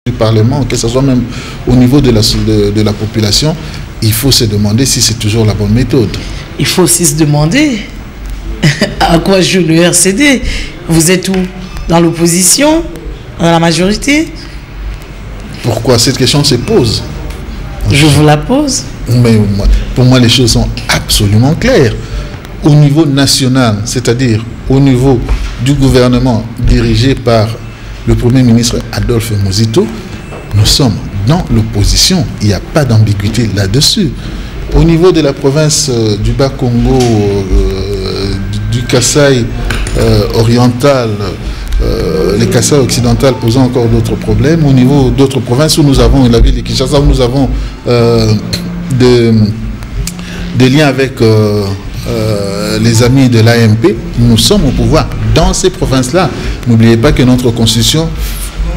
du Parlement, que ce soit même au niveau de la population, il faut se demander si c'est toujours la bonne méthode. Il faut aussi se demander à quoi joue le RCD. Vous êtes où? Dans l'opposition? Dans la majorité? Pourquoi cette question se pose? Je vous la pose. Mais pour moi, les choses sont absolument claires. Au niveau national, c'est-à-dire au niveau du gouvernement dirigé par le Premier ministre Adolphe Muzito, nous sommes dans l'opposition. Il n'y a pas d'ambiguïté là-dessus. Au niveau de la province du Bas-Congo, du Kasaï oriental, les Kasaï occidental posant encore d'autres problèmes. Au niveau d'autres provinces où nous avons, la ville de Kinshasa, où nous avons des liens avec les amis de l'AMP, nous sommes au pouvoir dans ces provinces-là. N'oubliez pas que notre constitution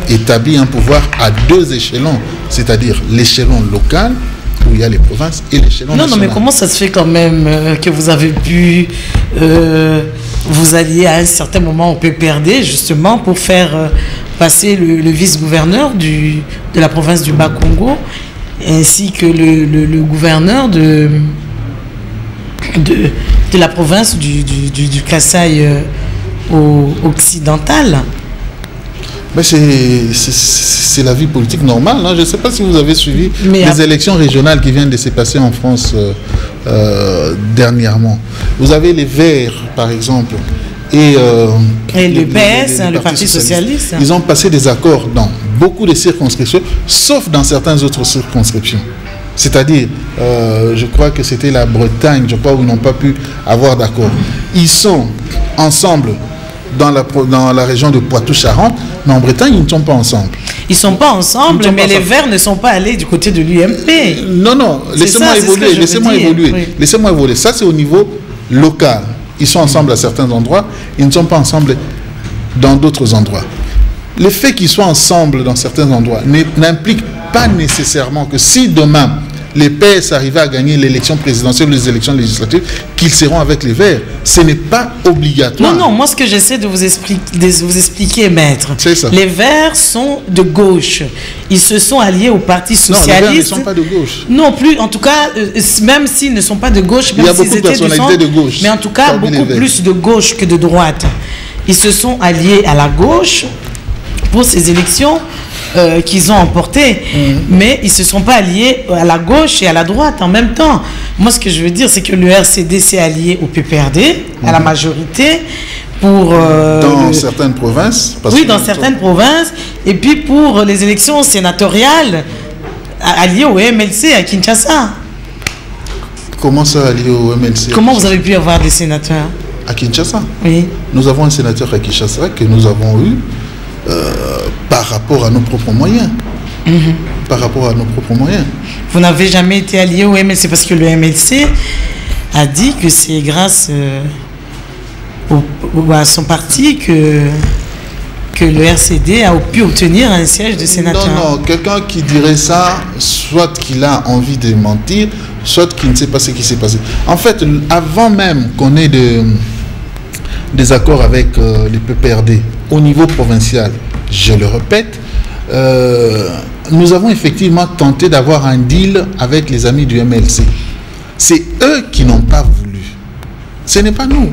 établit un pouvoir à deux échelons, c'est-à-dire l'échelon local, où il y a les provinces, et l'échelon national. Non, mais comment ça se fait quand même que vous avez pu vous allier à un certain moment au PPRD, justement, pour faire passer le vice-gouverneur de la province du Bas-Congo, ainsi que le gouverneur de la province du Kasaï occidental? Mais c'est la vie politique normale. Hein. Je ne sais pas si vous avez suivi les élections régionales qui viennent de se passer en France dernièrement. Vous avez les Verts, par exemple, et le PS, le Parti socialiste. Ils ont passé des accords dans beaucoup de circonscriptions, sauf dans certaines autres circonscriptions. C'est-à-dire, je crois que c'était la Bretagne, je crois, où ils n'ont pas pu avoir d'accord. Ils sont ensemble dans la région de Poitou-Charentes, mais en Bretagne, ils ne sont pas ensemble. Ils ne sont pas ensemble, mais les Verts ne sont pas allés du côté de l'UMP. Non, laissez-moi évoluer. Oui. Laissez-moi évoluer. Ça, c'est au niveau local. Ils sont ensemble à certains endroits, ils ne sont pas ensemble dans d'autres endroits. Le fait qu'ils soient ensemble dans certains endroits n'implique pas nécessairement que si demain les PS arrivaient à gagner l'élection présidentielle ou les élections législatives, qu'ils seront avec les Verts. Ce n'est pas obligatoire. Non, moi ce que j'essaie de vous expliquer, maître, c'est ça. Les Verts sont de gauche. Ils se sont alliés au Parti socialiste. Non, les Verts ne sont pas de gauche. Non plus, en tout cas, même s'ils ne sont pas de gauche, même il y a beaucoup de personnalités de gauche. Mais en tout cas, beaucoup plus de gauche que de droite. Ils se sont alliés à la gauche pour ces élections qu'ils ont emporté, mais ils ne se sont pas alliés à la gauche et à la droite en même temps. Moi, ce que je veux dire, c'est que le RCD s'est allié au PPRD, à la majorité, pour... dans certaines provinces. Oui, dans certaines provinces, et puis pour les élections sénatoriales, allié au MLC à Kinshasa. Comment ça, allié au MLC? Comment vous avez pu avoir des sénateurs à Kinshasa? Oui. Nous avons un sénateur à Kinshasa que nous avons eu par rapport à nos propres moyens. Par rapport à nos propres moyens. Vous n'avez jamais été allié au MLC parce que le MLC a dit que c'est grâce à son parti que le RCD a pu obtenir un siège de sénateur. Non, quelqu'un qui dirait ça, soit qu'il a envie de mentir, soit qu'il ne sait pas ce qui s'est passé. En fait, avant même qu'on ait des accords avec les PPRD au niveau provincial, je le répète, nous avons effectivement tenté d'avoir un deal avec les amis du MLC. C'est eux qui n'ont pas voulu. Ce n'est pas nous.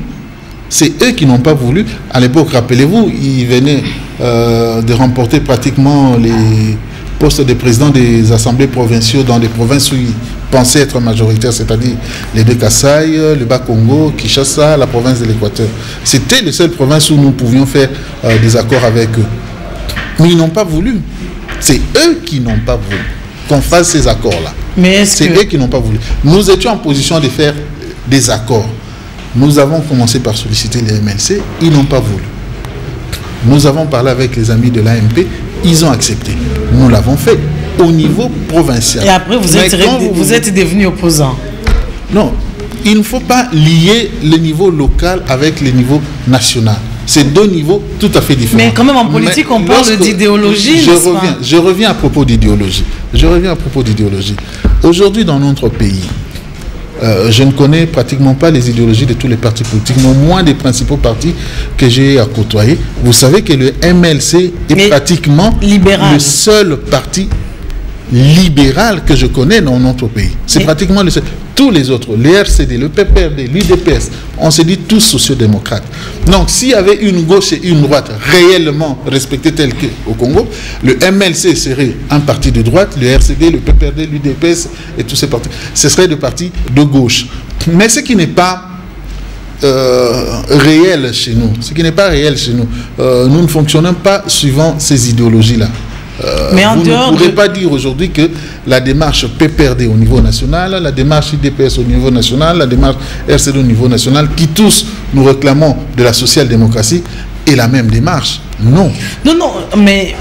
C'est eux qui n'ont pas voulu. À l'époque, rappelez-vous, ils venaient de remporter pratiquement les postes de président des assemblées provinciaux dans des provinces où ils pensaient être majoritaires, c'est-à-dire les deux Kasaï, le Bas-Congo, Kinshasa, la province de l'Équateur. C'était les seules provinces où nous pouvions faire des accords avec eux. Mais ils n'ont pas voulu. C'est eux qui n'ont pas voulu qu'on fasse ces accords-là. C'est eux qui n'ont pas voulu. Nous étions en position de faire des accords. Nous avons commencé par solliciter les MLC, ils n'ont pas voulu. Nous avons parlé avec les amis de l'AMP, ils ont accepté. Nous l'avons fait au niveau provincial. Et après, vous êtes devenu opposant. Non, il ne faut pas lier le niveau local avec le niveau national. C'est deux niveaux tout à fait différents. Mais quand même en politique, on parle d'idéologie. Je reviens à propos d'idéologie. Aujourd'hui, dans notre pays, je ne connais pratiquement pas les idéologies de tous les partis politiques, mais au moins des principaux partis que j'ai à côtoyer. Vous savez que le MLC est pratiquement libéral. Le seul parti libéral que je connais dans notre pays. C'est pratiquement le seul. Tous les autres, le RCD, le PPRD, l'UDPS, on se dit tous sociodémocrates. Donc, s'il y avait une gauche et une droite réellement respectées telles qu'au Congo, le MLC serait un parti de droite, le RCD, le PPRD, l'UDPS et tous ces partis, ce seraient des partis de gauche. Mais ce qui n'est pas réel chez nous, nous ne fonctionnons pas suivant ces idéologies-là. Mais en vous dehors ne pourrez pas dire aujourd'hui que la démarche PPRD au niveau national, la démarche IDPS au niveau national, la démarche RCD au niveau national, qui tous nous réclamons de la social-démocratie, est la même démarche. Non. Non, mais